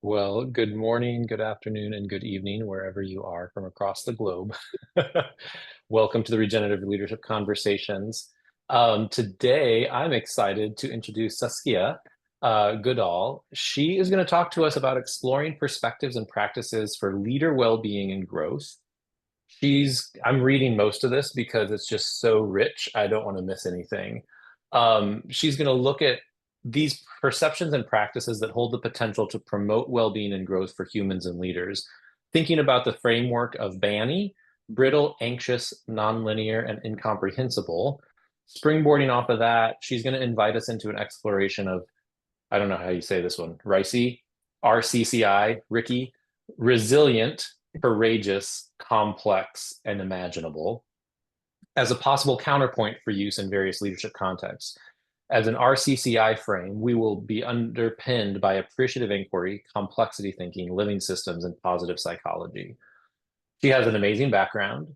Well, good morning, good afternoon, and good evening, wherever you are from across the globe. Welcome to the Regenerative Leadership Conversations. Today, I'm excited to introduce Suskya Goodall. She is going to talk to us about exploring perspectives and practices for leader well-being and growth. I'm reading most of this because it's just so rich. I don't want to miss anything. She's going to look at these perceptions and practices that hold the potential to promote well-being and growth for humans and leaders, thinking about the framework of BANI, brittle, anxious, nonlinear, and incomprehensible. Springboarding off of that, she's going to invite us into an exploration of, I don't know how you say this one, RCCI, Ricky, resilient, courageous, complex, and imaginable as a possible counterpoint for use in various leadership contexts. As an RCCI frame, we will be underpinned by appreciative inquiry, complexity thinking, living systems, and positive psychology. She has an amazing background,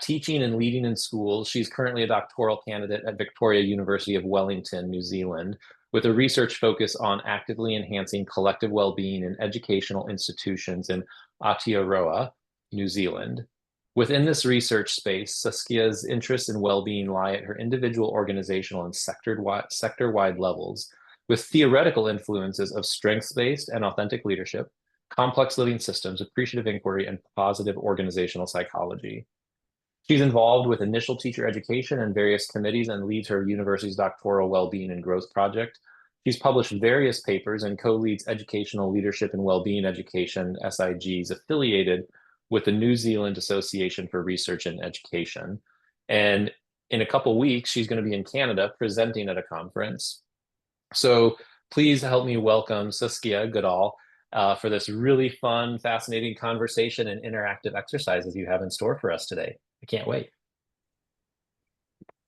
teaching and leading in schools. She's currently a doctoral candidate at Victoria University of Wellington, New Zealand, with a research focus on actively enhancing collective well-being in educational institutions in Aotearoa, New Zealand. Within this research space, Suskya's interests in well-being lie at her individual, organizational, and sector-wide levels, with theoretical influences of strengths-based and authentic leadership, complex living systems, appreciative inquiry, and positive organizational psychology. She's involved with initial teacher education and various committees and leads her university's doctoral well-being and growth project. She's published various papers and co-leads educational leadership and well-being education, SIGs, affiliated with the New Zealand Association for Research and Education. And in a couple weeks, she's going to be in Canada presenting at a conference. So please help me welcome Suskya Goodall for this really fun, fascinating conversation and interactive exercises you have in store for us today. I can't wait.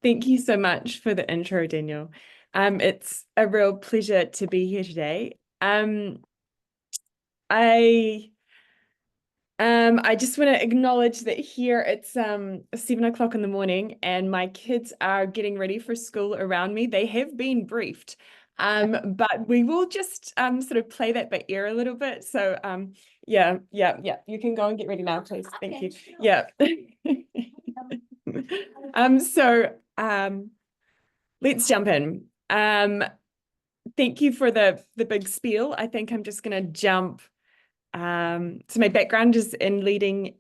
Thank you so much for the intro, Daniel. It's a real pleasure to be here today. I just want to acknowledge that here it's 7 o'clock in the morning and my kids are getting ready for school around me. They have been briefed, but we will just sort of play that by ear a little bit. So yeah, you can go and get ready now, please. Thank you. Yeah. So let's jump in. Thank you for the big spiel. I think I'm just going to jump. So my background is in leading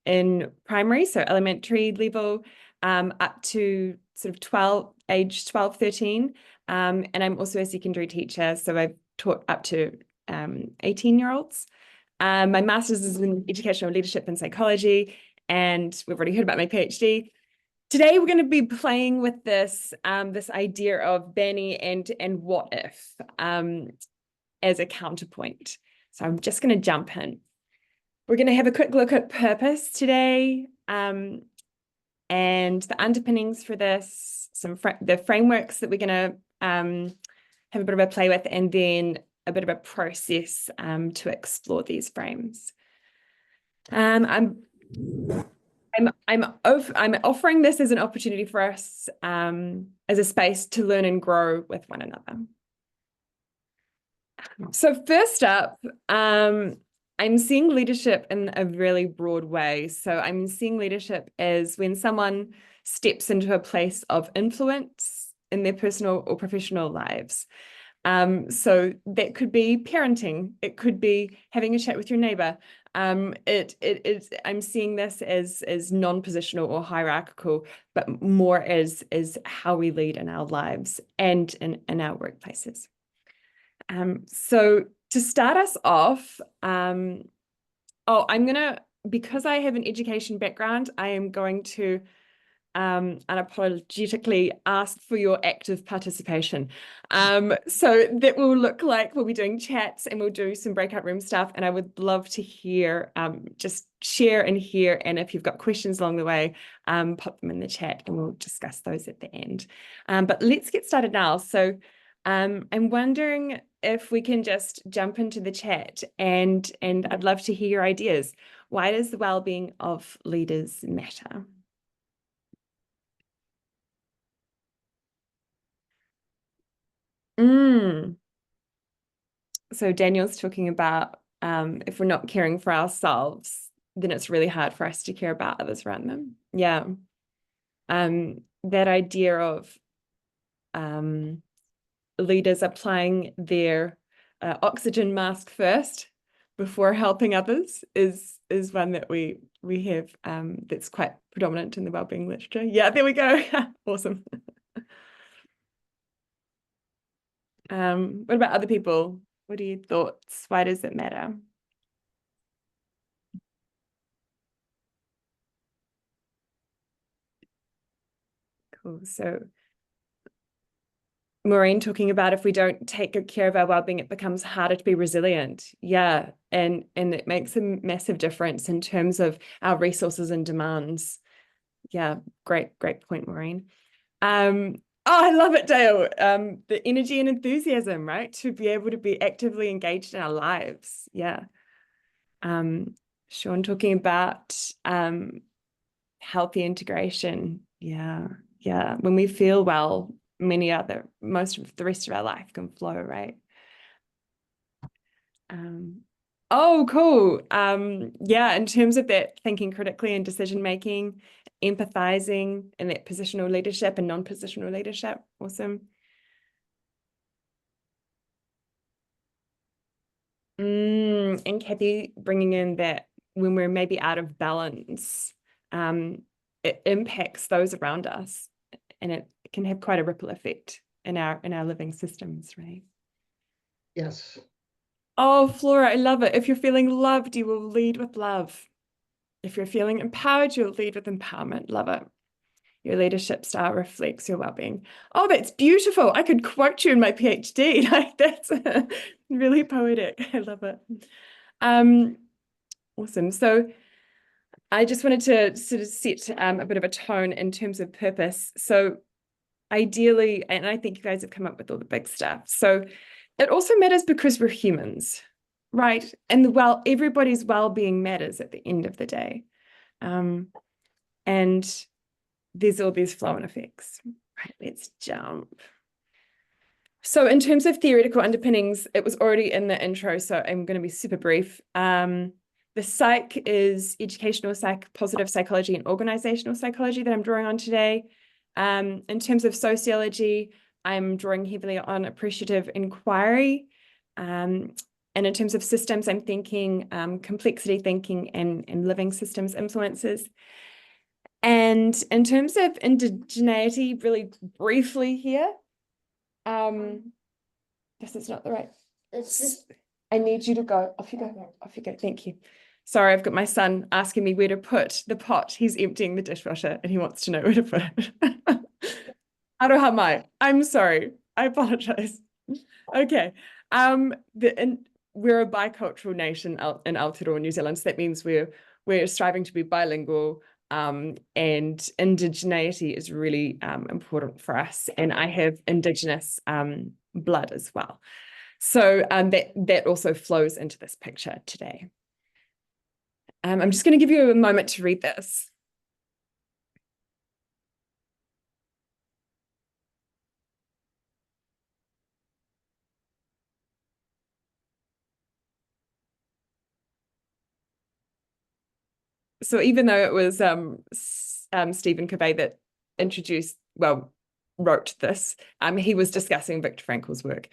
in primary, so elementary level, up to sort of age 12, 13. And I'm also a secondary teacher, so I've taught up to 18-year-olds. My master's is in educational leadership and psychology, and we've already heard about my PhD. Today we're going to be playing with this idea of BANI and what if as a counterpoint. So I'm just going to jump in. We're going to have a quick look at purpose today, and the underpinnings for this, the frameworks that we're going to have a bit of a play with, and then a bit of a process to explore these frames. I'm offering this as an opportunity for us as a space to learn and grow with one another. So first up, I'm seeing leadership in a really broad way. So I'm seeing leadership as when someone steps into a place of influence in their personal or professional lives. So that could be parenting. It could be having a chat with your neighbor. I'm seeing this as non-positional or hierarchical, but more as how we lead in our lives and in our workplaces. So to start us off, because I have an education background, I am going to unapologetically ask for your active participation. So that will look like we'll be doing chats and we'll do some breakout room stuff. And I would love to hear, just share and hear. And if you've got questions along the way, pop them in the chat and we'll discuss those at the end. But let's get started now. So I'm wondering if we can just jump into the chat, and I'd love to hear your ideas. Why does the well-being of leaders matter? So Daniel's talking about if we're not caring for ourselves, then it's really hard for us to care about others around them. Yeah. That idea of leaders applying their oxygen mask first before helping others is one that we have that's quite predominant in the wellbeing literature. Yeah, there we go. Awesome. What about other people? What are your thoughts? Why does it matter? Cool. So Maureen talking about if we don't take good care of our well-being, it becomes harder to be resilient. Yeah, and it makes a massive difference in terms of our resources and demands. Yeah, great point, Maureen. Oh, I love it, Dale. The energy and enthusiasm, right? To be able to be actively engaged in our lives. Yeah. Sean talking about healthy integration. Yeah. Yeah. When we feel well, most of the rest of our life can flow, right? Oh, cool. Yeah, in terms of that thinking critically and decision making, empathizing, and that positional leadership and non-positional leadership. Awesome. And Kathy bringing in that when we're maybe out of balance, it impacts those around us, and it can have quite a ripple effect in our living systems, right? Yes. Oh, Flora, I love it. If you're feeling loved, you will lead with love. If you're feeling empowered, you'll lead with empowerment. Love it. Your leadership style reflects your well-being. Oh, that's beautiful. I could quote you in my PhD. Like that's really poetic. I love it. Awesome. So I just wanted to sort of set a bit of a tone in terms of purpose. So ideally, and I think you guys have come up with all the big stuff. So it also matters because we're humans, right? And everybody's well-being matters at the end of the day. And there's all these flow-on effects. Right, let's jump. So in terms of theoretical underpinnings, it was already in the intro, so I'm going to be super brief. The psych is educational psych, positive psychology, and organizational psychology that I'm drawing on today. In terms of sociology, I'm drawing heavily on appreciative inquiry. And in terms of systems, I'm thinking complexity thinking and living systems influences. And in terms of indigeneity, really briefly here, this is not the right. It's just I need you to go. Off you go. Off you go. Thank you. Sorry, I've got my son asking me where to put the pot. He's emptying the dishwasher and he wants to know where to put it. Arohamai. I'm sorry. I apologize. Okay. We're a bicultural nation in Aotearoa, New Zealand. So that means we're striving to be bilingual. And indigeneity is really important for us. And I have Indigenous blood as well. So that also flows into this picture today. I'm just going to give you a moment to read this. So even though it was Stephen Covey that wrote this, he was discussing Viktor Frankl's work,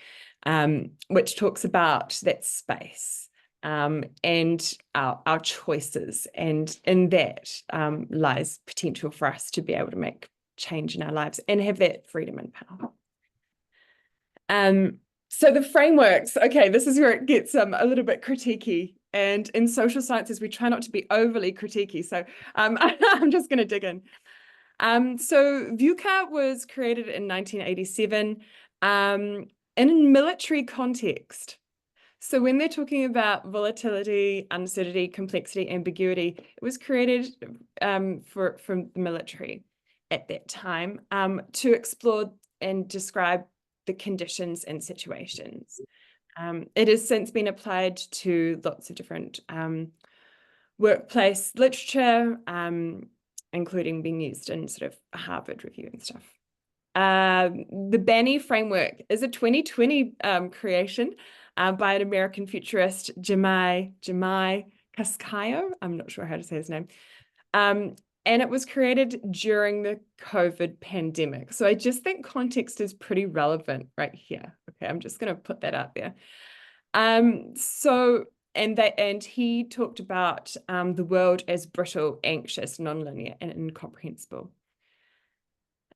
which talks about that space and our choices. And in that lies potential for us to be able to make change in our lives and have that freedom and power. So the frameworks, okay, this is where it gets a little bit critiquey. And in social sciences, we try not to be overly critiquey. So I'm just going to dig in. So VUCA was created in 1987 in a military context. So when they're talking about volatility, uncertainty, complexity, ambiguity, it was created from the military at that time to explore and describe the conditions and situations. It has since been applied to lots of different workplace literature, including being used in sort of Harvard Review and stuff. The Bani framework is a 2020 creation by an American futurist, Jemai Cascayo. I'm not sure how to say his name. And it was created during the COVID pandemic. So I just think context is pretty relevant right here. Okay, I'm just going to put that out there. And he talked about the world as brittle, anxious, nonlinear, and incomprehensible.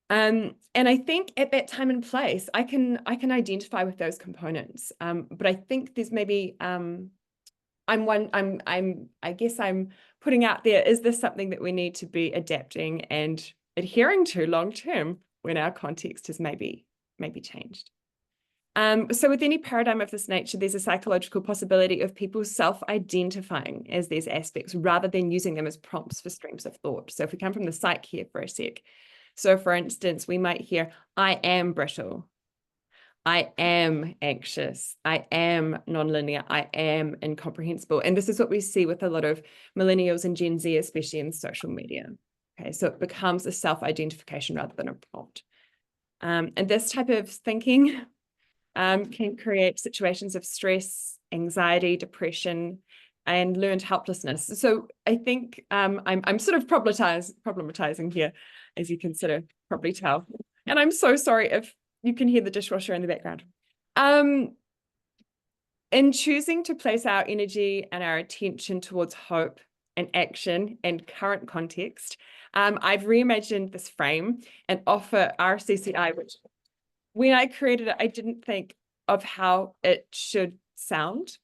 And I think at that time and place, I can identify with those components. But I think there's maybe I guess I'm putting out there, is this something that we need to be adapting and adhering to long term when our context has maybe changed? So with any paradigm of this nature, there's a psychological possibility of people self-identifying as these aspects rather than using them as prompts for streams of thought. So if we come from the psych here for a sec, so for instance, we might hear, I am brittle, I am anxious, I am nonlinear, I am incomprehensible. And this is what we see with a lot of millennials and Gen Z, especially in social media. Okay, so it becomes a self-identification rather than a prompt. And this type of thinking can create situations of stress, anxiety, depression, and learned helplessness. So I think I'm sort of problematizing here, as you can sort of probably tell. And I'm so sorry if you can hear the dishwasher in the background. In choosing to place our energy and our attention towards hope and action and current context, I've reimagined this frame and offer RCCI, which when I created it, I didn't think of how it should sound.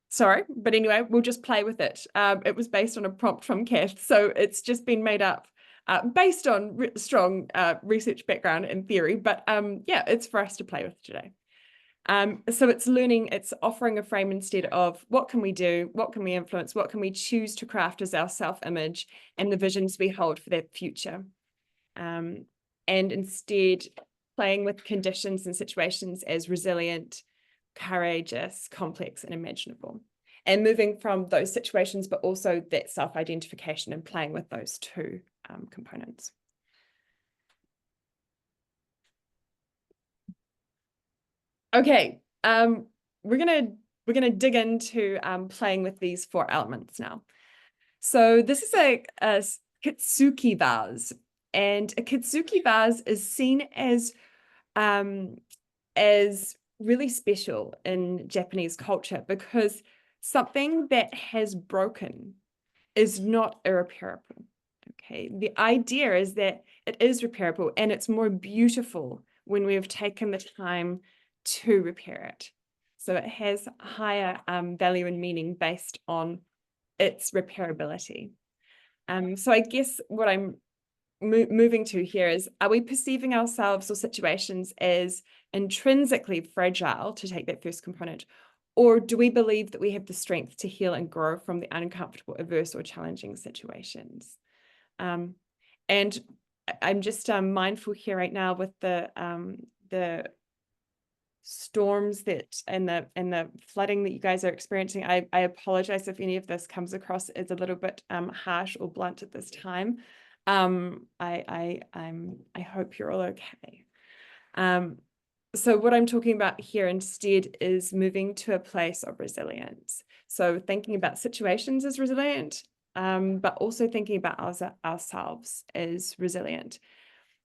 Sorry, but anyway, we'll just play with it. It was based on a prompt from Kath, so it's just been made up based on strong research background and theory, but yeah, it's for us to play with today. So it's learning, it's offering a frame instead of what can we do, what can we influence, what can we choose to craft as our self-image and the visions we hold for that future. And instead playing with conditions and situations as resilient, courageous, complex, and imaginable. And moving from those situations, but also that self-identification and playing with those two components. Okay, we're gonna dig into playing with these 4 elements now. So this is a kitsuki vase, and a kitsuki vase is seen as really special in Japanese culture because something that has broken is not irreparable. Okay, the idea is that it is repairable and it's more beautiful when we've taken the time to repair it. So it has higher value and meaning based on its repairability. So I guess what I'm moving to here is, are we perceiving ourselves or situations as intrinsically fragile, to take that first component, or do we believe that we have the strength to heal and grow from the uncomfortable, adverse, or challenging situations? And I'm just mindful here right now with the storms that and the flooding that you guys are experiencing. I apologize if any of this comes across as a little bit harsh or blunt at this time. I hope you're all okay. So what I'm talking about here instead is moving to a place of resilience. So thinking about situations as resilient, but also thinking about ourselves as resilient.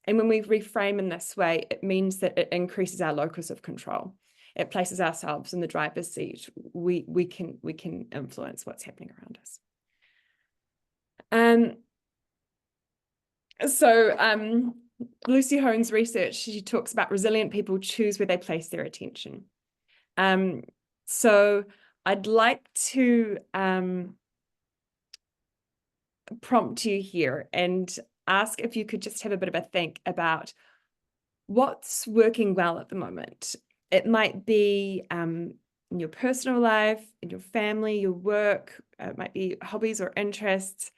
And when we reframe in this way, it means that it increases our locus of control. It places ourselves in the driver's seat. We can influence what's happening around us. So Lucy Hone's research, she talks about resilient people choose where they place their attention. So I'd like to prompt you here and ask if you could just have a bit of a think about what's working well at the moment. It might be in your personal life, in your family, your work, it might be hobbies or interests.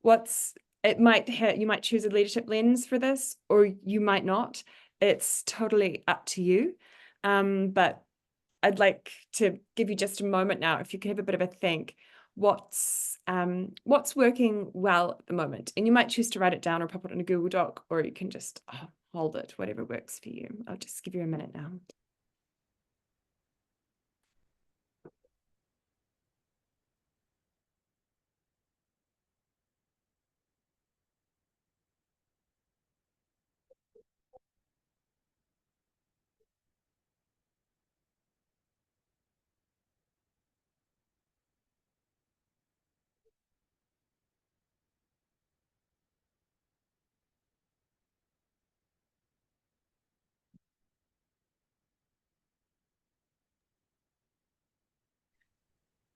You might choose a leadership lens for this, or you might not. It's totally up to you. But I'd like to give you just a moment now, if you could have a bit of a think. what's working well at the moment. And you might choose to write it down or pop it in a Google Doc, or you can just hold it, whatever works for you. I'll just give you a minute now.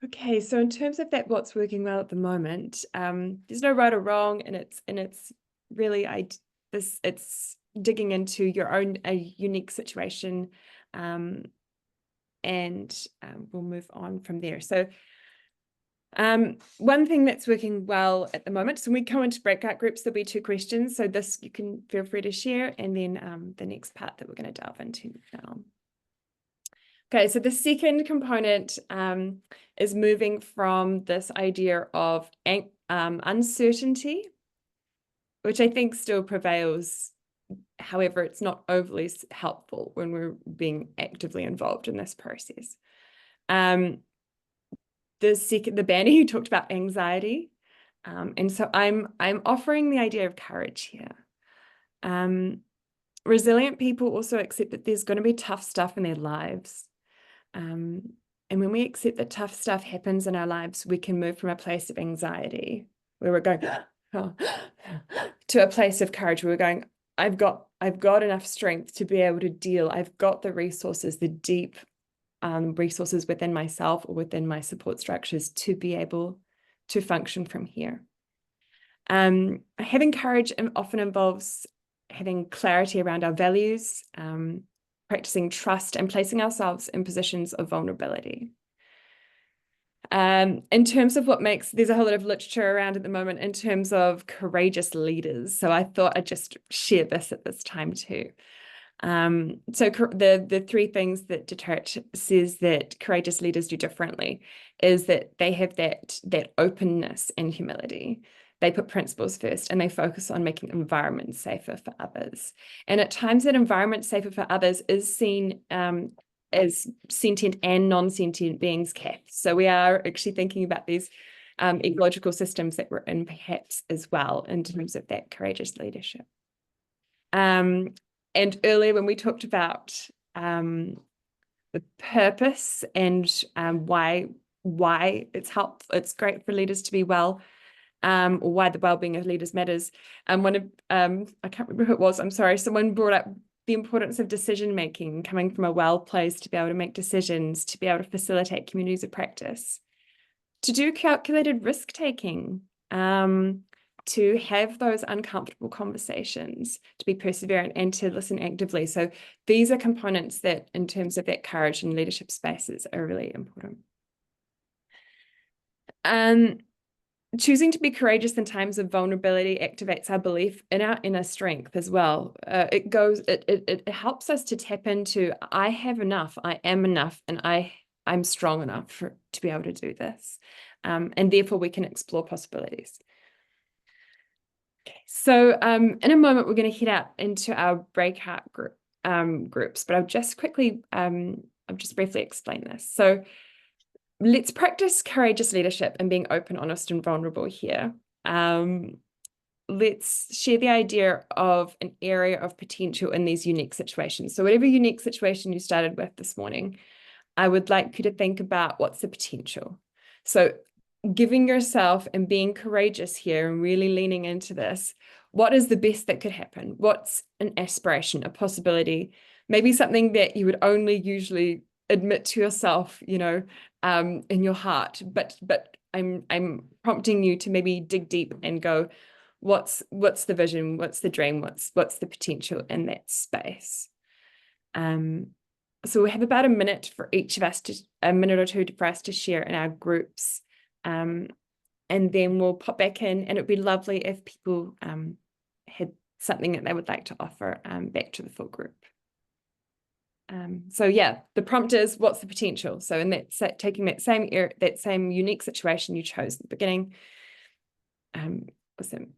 Okay, so in terms of that, what's working well at the moment, there's no right or wrong, and it's really it's digging into your own unique situation, and we'll move on from there. So one thing that's working well at the moment, so when we go into breakout groups, there'll be 2 questions. So this you can feel free to share, and then the next part that we're going to delve into now. Okay, so the second component is moving from this idea of uncertainty, which I think still prevails. However, it's not overly helpful when we're being actively involved in this process. The Banny, who talked about anxiety, and so I'm offering the idea of courage here. Resilient people also accept that there's going to be tough stuff in their lives. And when we accept that tough stuff happens in our lives, we can move from a place of anxiety where we're going to a place of courage where we're going, I've got enough strength to be able to deal. I've got the resources, the deep resources within myself or within my support structures to be able to function from here. Having courage often involves having clarity around our values, practicing trust, and placing ourselves in positions of vulnerability. In terms of there's a whole lot of literature around at the moment in terms of courageous leaders. So I thought I'd just share this at this time too. So the 3 things that Deterrent says that courageous leaders do differently is that they have that openness and humility. They put principles first, and they focus on making environments safer for others. And at times that environment safer for others is seen as sentient and non-sentient beings kept. So we are actually thinking about these ecological systems that we're in perhaps as well in terms of that courageous leadership. And earlier when we talked about the purpose and why it's great for leaders to be well, or why the well-being of leaders matters. One of I can't remember who it was, I'm sorry, someone brought up the importance of decision making, coming from a well place to be able to make decisions, to be able to facilitate communities of practice, to do calculated risk taking, to have those uncomfortable conversations, to be perseverant, and to listen actively. So these are components that, in terms of that courage and leadership spaces, are really important. Choosing to be courageous in times of vulnerability activates our belief in our inner strength as well. It helps us to tap into, I have enough, I am enough, and I'm strong enough to be able to do this. And therefore we can explore possibilities. Okay, so in a moment, we're going to head out into our breakout groups, but I'll just briefly explain this. So let's practice courageous leadership and being open, honest, and vulnerable here. Let's share the idea of an area of potential in these unique situations. So whatever unique situation you started with this morning, I would like you to think about what's the potential. So giving yourself and being courageous here and really leaning into this, what is the best that could happen? What's an aspiration, a possibility, maybe something that you would only usually admit to yourself, in your heart, but I'm prompting you to maybe dig deep and go, what's the vision, what's the dream, what's the potential in that space. So we have about a minute for each of us, a minute or two for us to share in our groups, and then we'll pop back in, and it'd be lovely if people had something that they would like to offer back to the full group. So yeah, the prompt is, what's the potential? So in that, taking that same unique situation you chose at the beginning, awesome.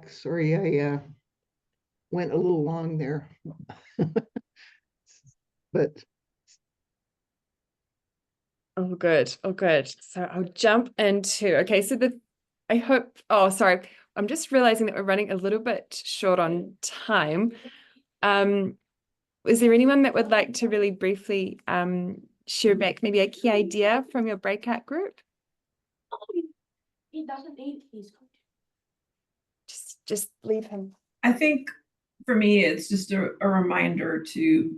Sorry, I went a little long there. But Oh, good. Oh, good. So I'll jump into, okay, so I hope, oh, sorry. I'm just realizing that we're running a little bit short on time. Is there anyone that would like to really briefly share back maybe a key idea from your breakout group? He doesn't eat, he's good. Just leave him. I think for me, it's just a reminder to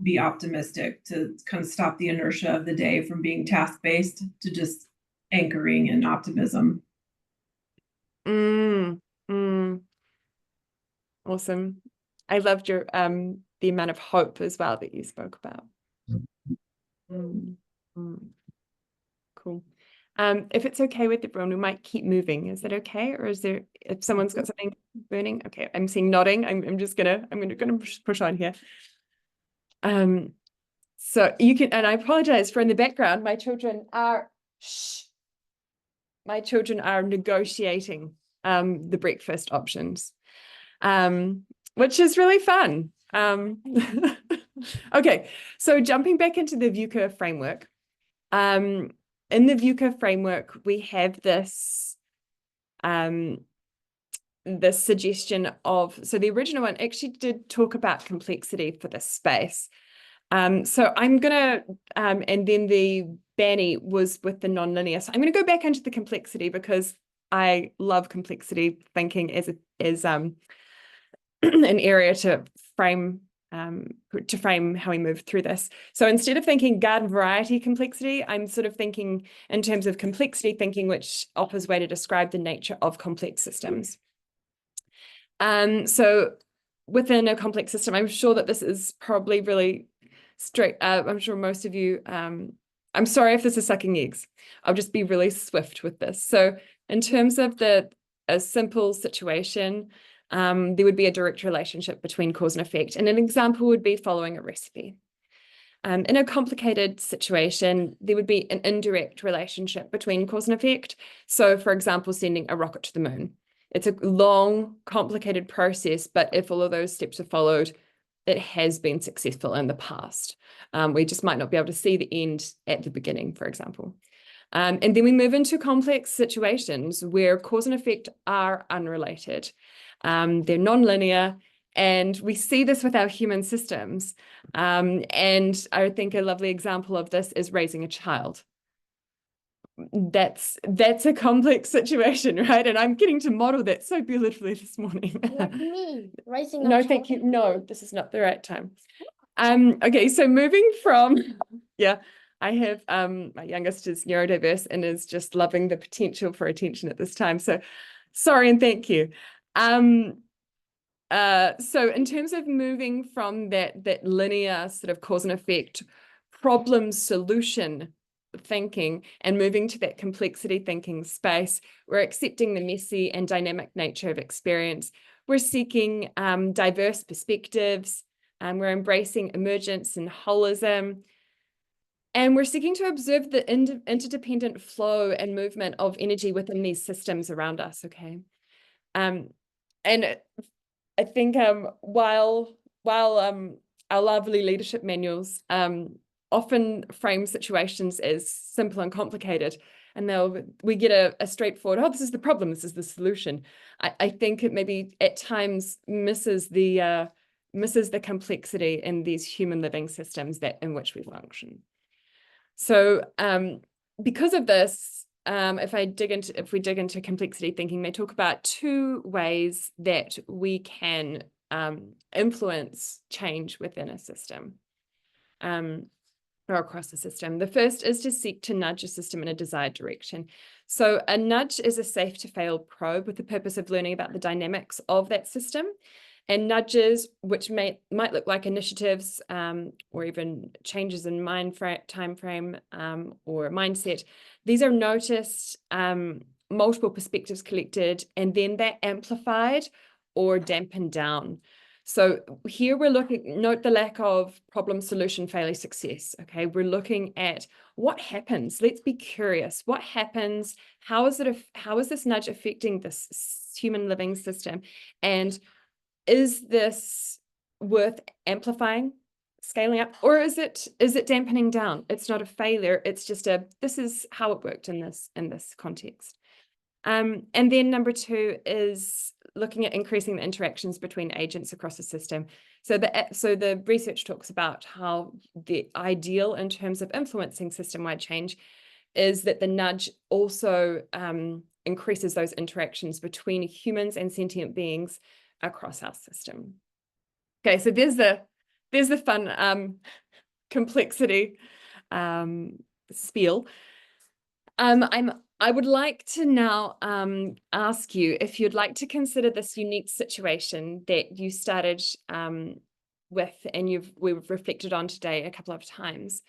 be optimistic, to kind of stop the inertia of the day from being task-based to just anchoring in optimism. Awesome. I loved your the amount of hope as well that you spoke about. Cool. If it's okay with everyone, we might keep moving. Is that okay? Or is there, if someone's got something burning? Okay, I'm seeing nodding. I'm just gonna push on here. So you can, and I apologize for in the background, my children are negotiating the breakfast options, which is really fun. Okay, so jumping back into the VUCA framework. In the VUCA framework, we have this this suggestion of, so the original one actually did talk about complexity for this space. So I'm gonna, and then the Banny was with the nonlinear. So I'm gonna go back into the complexity because I love complexity thinking as an area to frame how we move through this. So instead of thinking garden variety complexity, I'm sort of thinking in terms of complexity thinking, which offers way to describe the nature of complex systems. So within a complex system, I'm sure that this is probably really straight. I'm sure most of you, I'm sorry if this is sucking eggs. I'll just be really swift with this. So in terms of a simple situation, there would be a direct relationship between cause and effect. And an example would be following a recipe. In a complicated situation, there would be an indirect relationship between cause and effect. So for example, sending a rocket to the moon. It's a long, complicated process, but if all of those steps are followed, it has been successful in the past. We just might not be able to see the end at the beginning, for example. And then we move into complex situations where cause and effect are unrelated. They're nonlinear, and we see this with our human systems. And I think a lovely example of this is raising a child. That's a complex situation, right? And I'm getting to model that so beautifully this morning. Like me, raising a No, child. thank you. No, this is not the right time. Okay, so moving from, yeah, I have my youngest is neurodiverse and is just loving the potential for attention at this time. So sorry and thank you. So in terms of moving from that linear sort of cause and effect problem solution thinking and moving to that complexity thinking space, we're accepting the messy and dynamic nature of experience. We're seeking diverse perspectives, we're embracing emergence and holism, and we're seeking to observe the interdependent flow and movement of energy within these systems around us, okay? And I think while our lovely leadership manuals often frame situations as simple and complicated, and we get a straightforward, oh, this is the problem, this is the solution. I think it maybe at times misses the complexity in these human living systems in which we function. So because of this, if we dig into complexity thinking, they talk about two ways that we can influence change within a system. Or across the system. The first is to seek to nudge a system in a desired direction. So a nudge is a safe to fail probe with the purpose of learning about the dynamics of that system. And nudges, which might look like initiatives or even changes in time frame or mindset, these are noticed, multiple perspectives collected, and then they're amplified or dampened down. So here we're looking, note the lack of problem, solution, failure, success. Okay, we're looking at what happens. Let's be curious. What happens? How is this nudge affecting this human living system? And is this worth amplifying, scaling up, or is it dampening down? It's not a failure. It's just this is how it worked in this context. And then number 2 is looking at increasing the interactions between agents across the system. So the research talks about how the ideal in terms of influencing system-wide change is that the nudge also increases those interactions between humans and sentient beings across our system. Okay, so there's the fun complexity spiel. I would like to now ask you if you'd like to consider this unique situation that you started with and we've reflected on today a couple of times.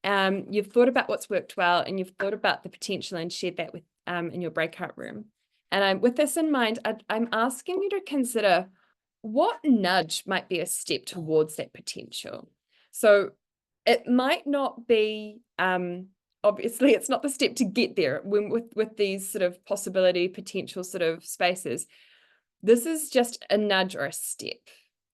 You've thought about what's worked well, and you've thought about the potential and shared that with in your breakout room. And with this in mind, I'm asking you to consider what nudge might be a step towards that potential. So it might not be obviously, it's not the step to get there when with these sort of possibility, potential sort of spaces. This is just a nudge or a step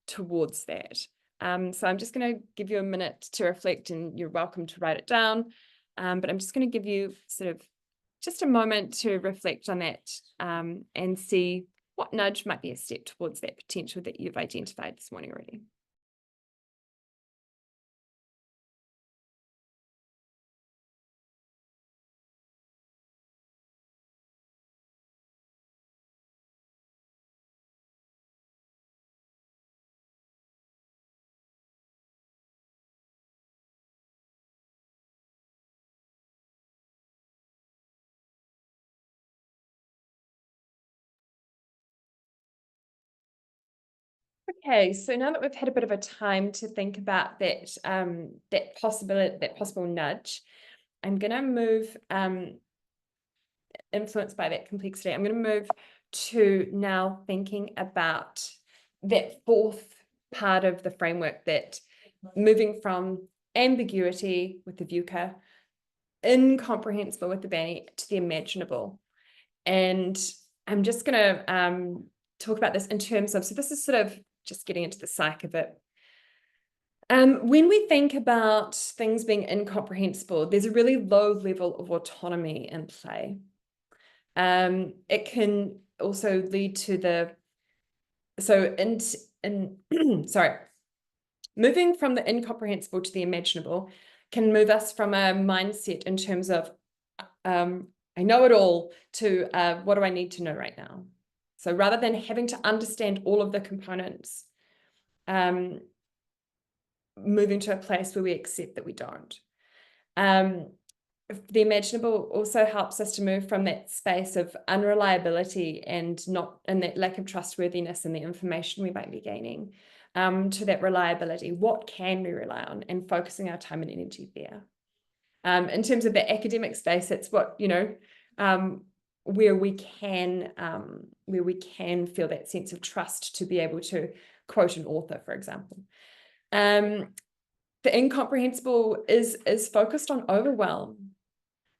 towards that. So I'm just going to give you a minute to reflect, and you're welcome to write it down. But I'm just going to give you sort of just a moment to reflect on that and see what nudge might be a step towards that potential that you've identified this morning already. Okay, so now that we've had a bit of a time to think about that possible nudge, I'm going to move influenced by that complexity. I'm going to move to now thinking about that 4th part of the framework, that moving from ambiguity with the VUCA, incomprehensible with the BANI, to the imaginable. And I'm just going to talk about this in terms of, so this is sort of just getting into the psyche of it. When we think about things being incomprehensible, there's a really low level of autonomy in play. It can also lead to moving from the incomprehensible to the imaginable can move us from a mindset in terms of I know it all to what do I need to know right now? So rather than having to understand all of the components, moving to a place where we accept that we don't. The imaginable also helps us to move from that space of unreliability and that lack of trustworthiness in the information we might be gaining, to that reliability. What can we rely on, and focusing our time and energy there. In terms of the academic space, it's what, where we can feel that sense of trust to be able to quote an author, for example. The incomprehensible is focused on overwhelm.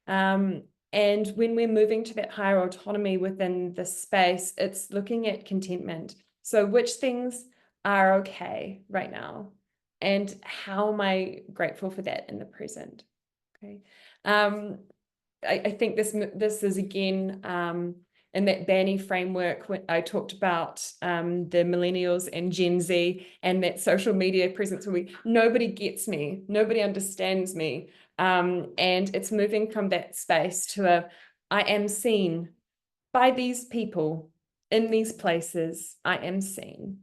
And when we're moving to that higher autonomy within the space, it's looking at contentment. So which things are okay right now, and how am I grateful for that in the present? Okay. I think this is again in that BANI framework when I talked about the millennials and Gen Z and that social media presence where nobody gets me, nobody understands me, and it's moving from that space to I am seen by these people in these places. I am seen.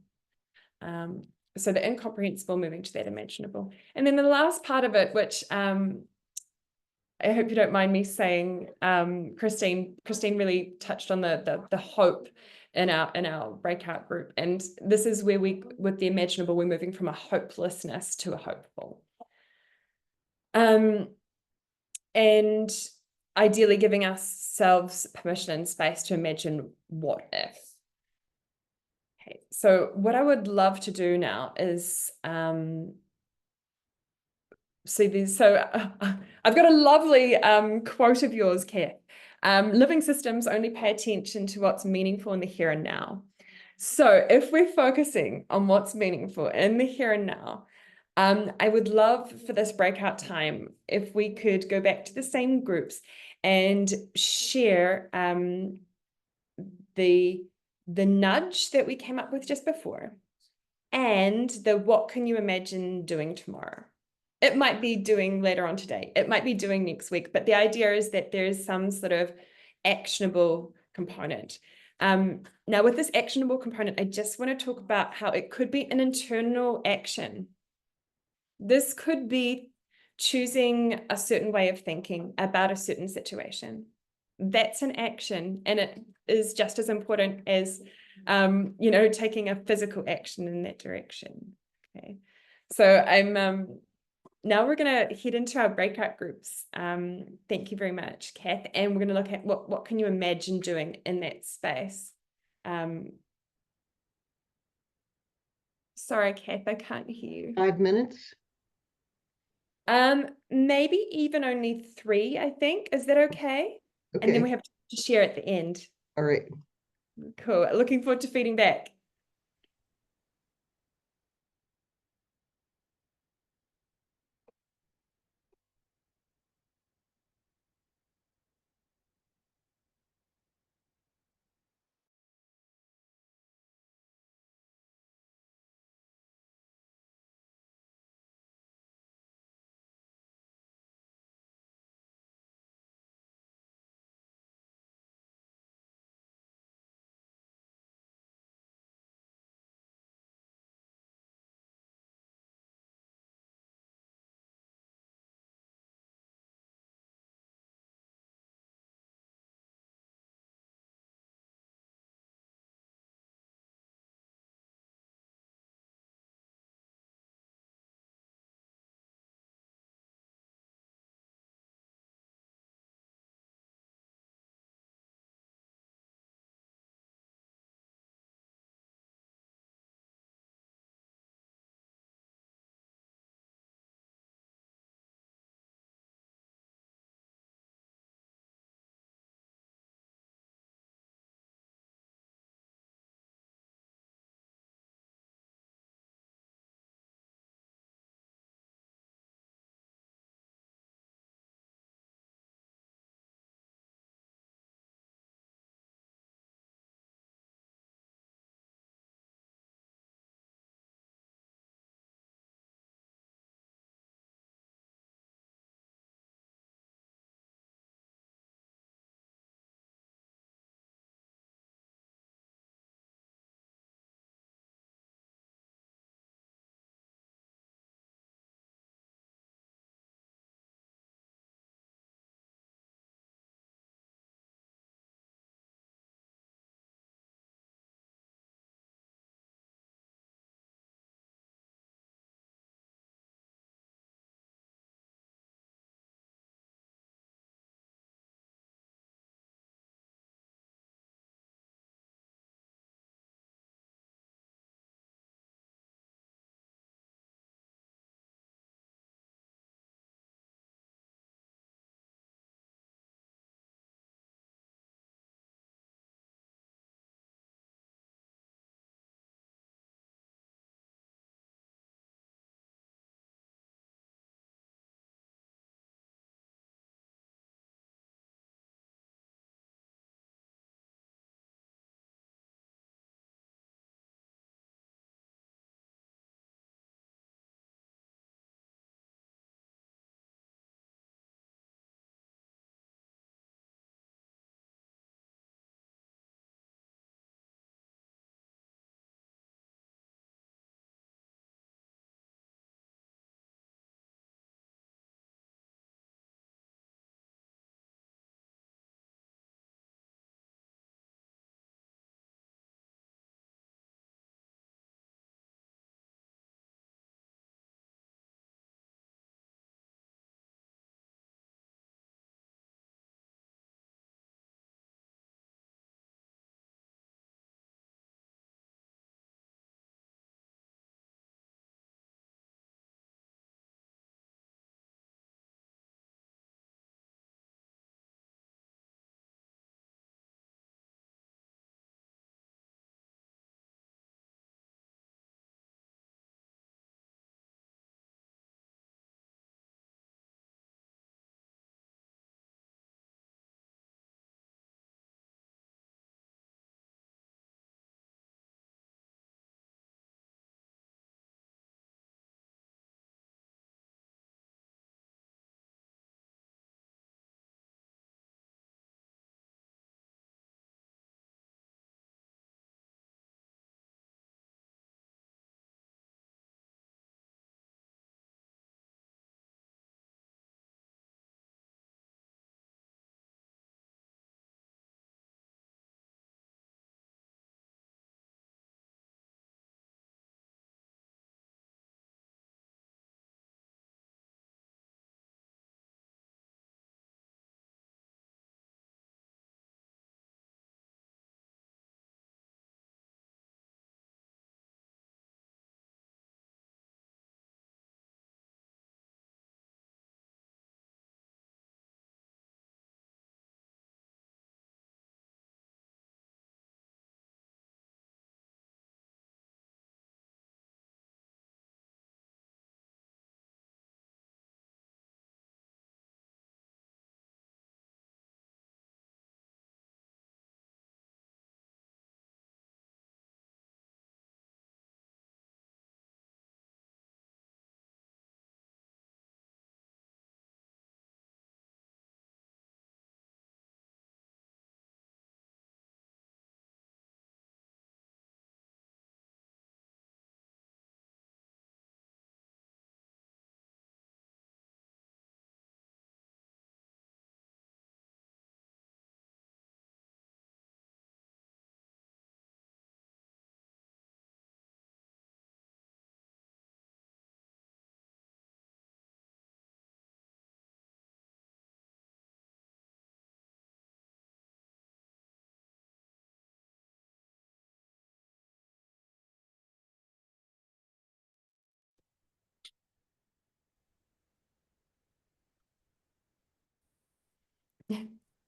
So the incomprehensible moving to that imaginable, and then the last part of it, which I hope you don't mind me saying, Christine really touched on the hope in our breakout group. And this is where with the imaginable, we're moving from a hopelessness to a hopeful. And ideally giving ourselves permission and space to imagine what if. Okay, so what I would love to do now is see these. So I've got a lovely quote of yours, Kath. Living systems only pay attention to what's meaningful in the here and now. So if we're focusing on what's meaningful in the here and now, I would love for this breakout time if we could go back to the same groups and share the nudge that we came up with just before, and the what can you imagine doing tomorrow. It might be doing later on today, it might be doing next week, but the idea is that there's some sort of actionable component. Now with this actionable component, I just want to talk about how it could be an internal action. This could be choosing a certain way of thinking about a certain situation. That's an action, and it is just as important as you know, taking a physical action in that direction. Okay, so I'm now we're going to head into our breakout groups. Thank you very much, Kath, and we're going to look at what can you imagine doing in that space. Sorry, Kath, I can't hear you. 5 minutes? Maybe even only 3, I think. Is that okay? And then we Okay, have to share at the end. all right. Cool. Looking forward to feeding back.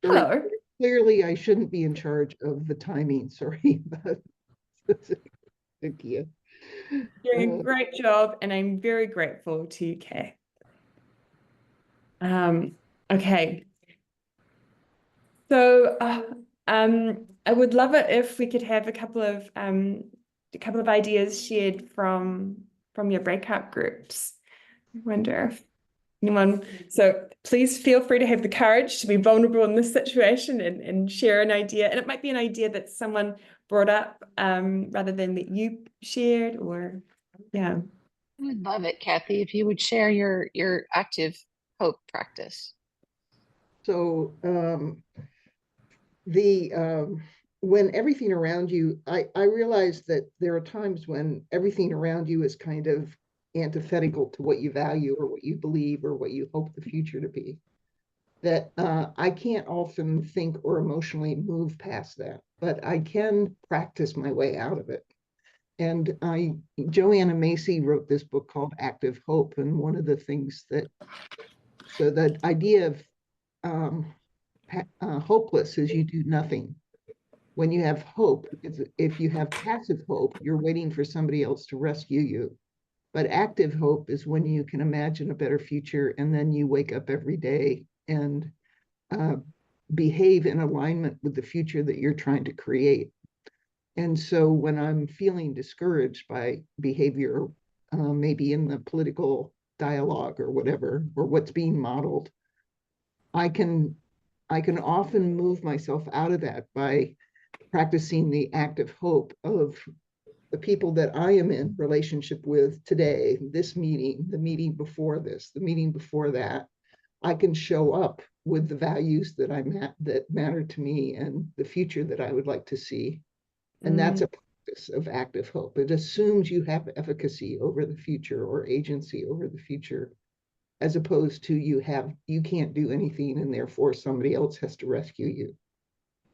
Hello. Clearly, I shouldn't be in charge of the timing, sorry, but thank you. Doing a great job, and I'm very grateful to you, Kay. Okay. So I would love it if we could have a couple of ideas shared from your breakout groups. I wonder if anyone, so please feel free to have the courage to be vulnerable in this situation and share an idea. And it might be an idea that someone brought up rather than that you shared, or yeah. I would love it, Kathy, if you would share your active hope practice. So when everything around you, I realize that there are times when everything around you is kind of antithetical to what you value or what you believe or what you hope the future to be. That I can't often think or emotionally move past that, but I can practice my way out of it. And Joanna Macy wrote this book called Active Hope. And one of the things so the idea of hopeless is you do nothing. When you have hope, if you have passive hope, you're waiting for somebody else to rescue you. But active hope is when you can imagine a better future and then you wake up every day and behave in alignment with the future that you're trying to create. And so when I'm feeling discouraged by behavior, maybe in the political dialogue or whatever, or what's being modeled, I can often move myself out of that by practicing the active hope of the people that I am in relationship with today, this meeting, the meeting before this, the meeting before that. I can show up with the values that that matter to me and the future that I would like to see. And that's a practice of active hope. It assumes you have efficacy over the future or agency over the future, as opposed to you can't do anything and therefore somebody else has to rescue you.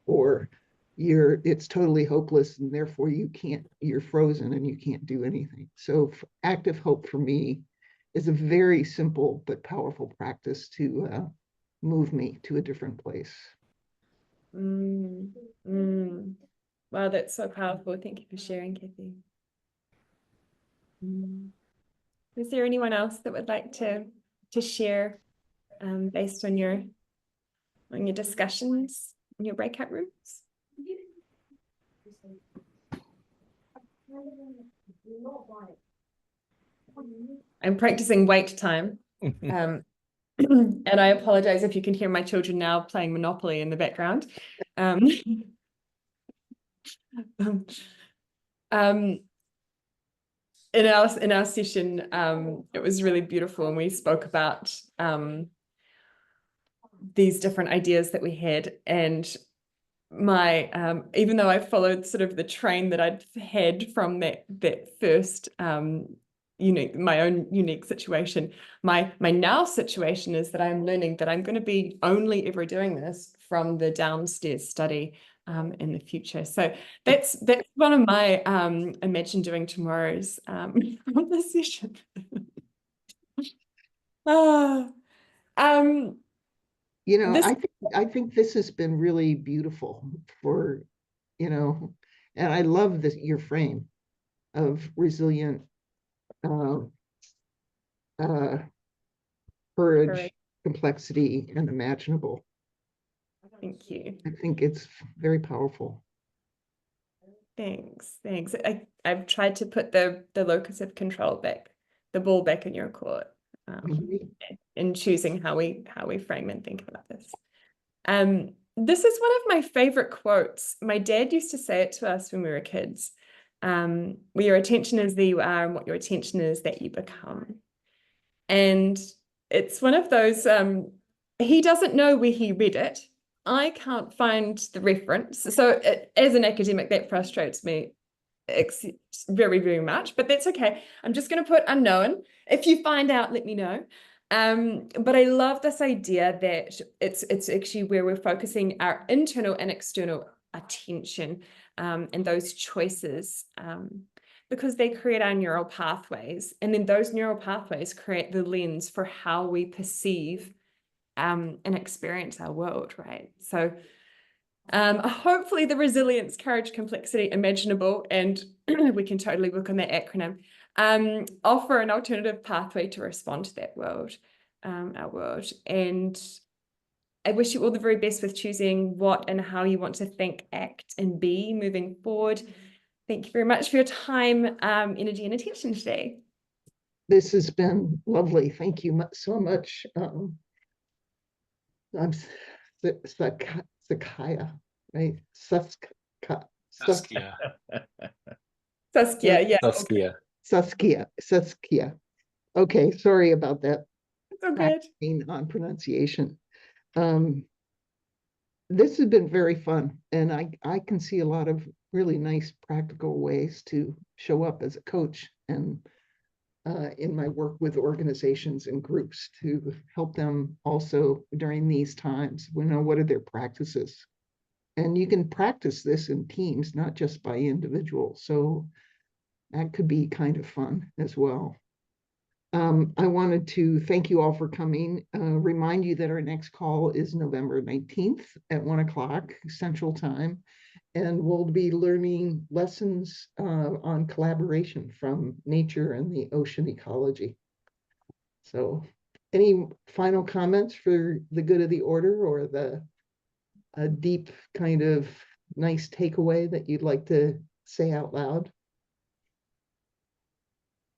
Or it's totally hopeless and therefore you're frozen and you can't do anything. So active hope for me is a very simple but powerful practice to move me to a different place. Wow, that's so powerful. Thank you for sharing, Kathy. Is there anyone else that would like to share based on your discussions in your breakout rooms? I'm practicing wait time. And I apologize if you can hear my children now playing Monopoly in the background. In our session, it was really beautiful, and we spoke about these different ideas that we had, and my even though I followed sort of the train that I'd had from that first my own unique situation, my now situation is that I'm learning that I'm going to be only ever doing this from the downstairs study in the future. So that's one of my imagine doing tomorrow's from the session. I think this has been really beautiful for, and I love your frame of resilient courage, complexity, and imaginable. Thank you. I think it's very powerful. Thanks. I've tried to put the locus of control back, the ball back in your court, in choosing how we frame and think about this. This is one of my favorite quotes. My dad used to say it to us when we were kids. Where your attention is, there you are, and what your attention is, that you become. And it's one of those, he doesn't know where he read it. I can't find the reference. So as an academic, that frustrates me very, very much, but that's okay. I'm just going to put unknown. If you find out, let me know. But I love this idea that it's actually where we're focusing our internal and external attention and those choices, because they create our neural pathways, and then those neural pathways create the lens for how we perceive and experience our world, right? So hopefully the resilience, courage, complexity, imaginable, and we can totally work on that acronym, offer an alternative pathway to respond to that world, our world. And I wish you all the very best with choosing what and how you want to think, act, and be moving forward. Thank you very much for your time, energy, and attention today. This has been lovely. Thank you so much. I'm Sakaya, right? Saskia. Saskia, yeah. Saskia. Suskya. Okay, sorry about that. So good. On pronunciation. This has been very fun, and I can see a lot of really nice practical ways to show up as a coach and in my work with organizations and groups to help them also during these times. We know what are their practices. And you can practice this in teams, not just by individuals. So that could be kind of fun as well. I wanted to thank you all for coming. Remind you that our next call is November 19th at 1 o'clock Central Time. And we'll be learning lessons on collaboration from nature and the ocean ecology. So any final comments for the good of the order, or a deep kind of nice takeaway that you'd like to say out loud?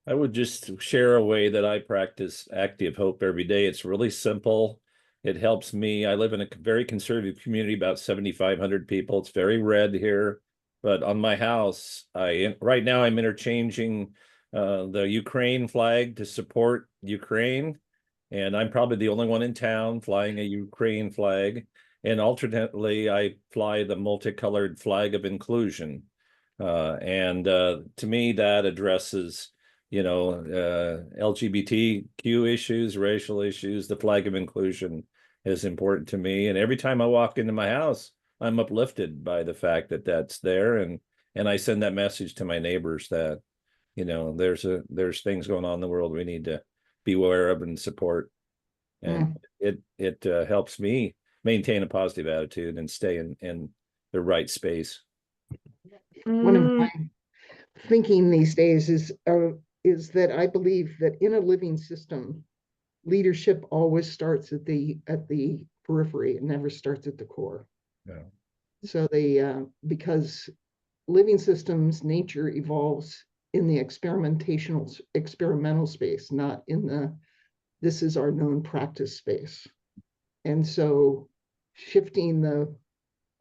I would just share a way that I practice active hope every day. It's really simple. It helps me. I live in a very conservative community, about 7,500 people. It's very red here, but on my house, right now I'm interchanging the Ukraine flag to support Ukraine, and I'm probably the only one in town flying a Ukraine flag. And alternately, I fly the multicolored flag of inclusion. To me, that addresses LGBTQ issues, racial issues. The flag of inclusion is important to me. And every time I walk into my house, I'm uplifted by the fact that that's there. And I send that message to my neighbors that, there's things going on in the world we need to be aware of and support. And it helps me maintain a positive attitude and stay in the right space. One of my thinking these days is that I believe that in a living system, leadership always starts at the periphery. It never starts at the core. Yeah. So because living systems, nature evolves in the experimental space, not in this is our known practice space. And so shifting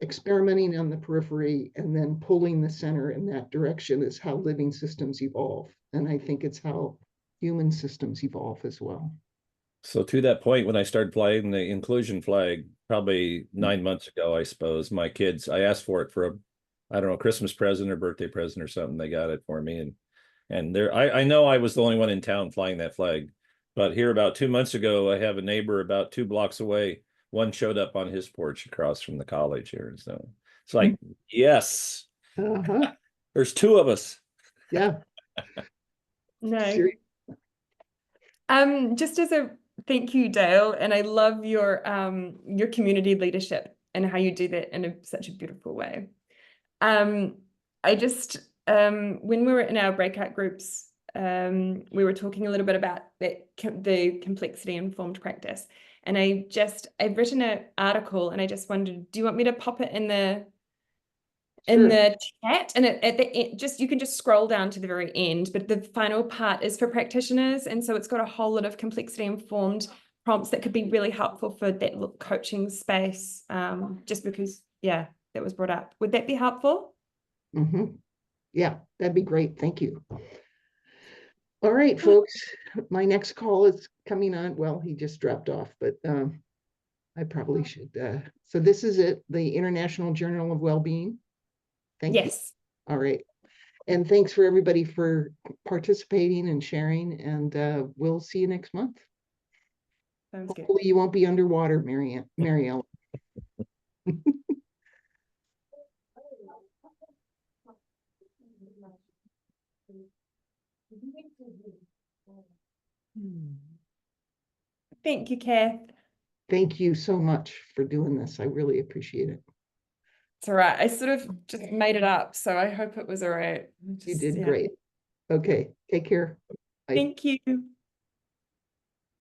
experimenting on the periphery and then pulling the center in that direction is how living systems evolve. And I think it's how human systems evolve as well. So to that point, when I started flying the inclusion flag, probably 9 months ago, I suppose, my kids, I asked for it for a Christmas present or birthday present or something. They got it for me. And I know I was the only one in town flying that flag, but here about 2 months ago, I have a neighbor about 2 blocks away. One showed up on his porch across from the college here. So it's like, yes, there's 2 of us. Yeah. No. Just as a thank you, Dale, and I love your community leadership and how you do that in such a beautiful way. I just when we were in our breakout groups, we were talking a little bit about the complexity informed practice, and I've written an article, and I just wondered, do you want me to pop it in the chat? And at the end, you can just scroll down to the very end, but the final part is for practitioners, and so it's got a whole lot of complexity informed prompts that could be really helpful for that coaching space. Just because, that was brought up. Would that be helpful? Yeah, that'd be great. Thank you. All right, folks, my next call is coming on. Well, he just dropped off, but I probably should. So this is it, the International Journal of Wellbeing. Thank you. All right. And thanks for everybody for participating and sharing. And we'll see you next month. Sounds good. Hopefully you won't be underwater, Mary Ellen. Thank you, Kath. thank you so much for doing this. I really appreciate it. It's all right. I sort of just made it up, so I hope it was all right. You did great. Okay, take care. Bye. Thank you.